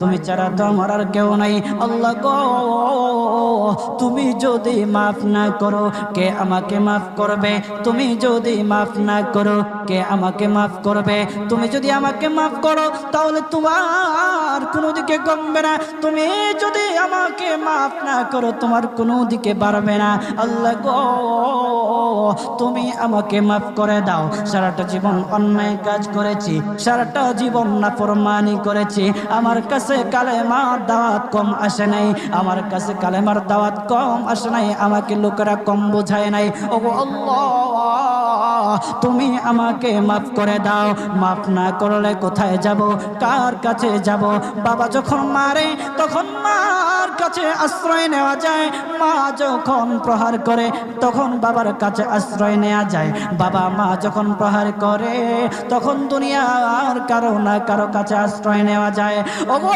তুমি ছাড়া তো আমার আর কেউ নাই। আল্লাহ গো, তুমি যদি মাফ না করো কে আমাকে মাফ করবে? তুমি যদি মাফ না করো কে আমাকে মাফ করবে? তুমি যদি আমাকে মাফ করো তাহলে তোমার কোনো দিকে কমবে না, তুমি যদি আমাকে মাফ না করো তোমার কোনো দিকে বাড়বে না। আল্লাহ গো, তুমি আমাকে মাফ করে দাও। সারাটা জীবন অন্যায় কাজ করেছি, সারাটা জীবন নাফরমানি করেছি, আমার কাছে কালেমার দাওয়াত কম আসে নাই, আমার কাছে কালেমার দাওয়াত কম আসে নাই, আমাকে লোকেরা কম বোঝায় নাই। ওগো আল্লাহ, তুমি আমাকে মাফ করে দাও। মাফ না করলে কোথায় যাব, কার কাছে যাব? বাবা যখন মারে তখন মার কাছে আশ্রয় নেওয়া যায়, মা যখন প্রহার করে তখন বাবার কাছে আশ্রয় নেওয়া যায়, বাবা মা যখন প্রহার করে তখন দুনিয়ার কারো না কারো কাছে আশ্রয় নেওয়া যায়। ওগো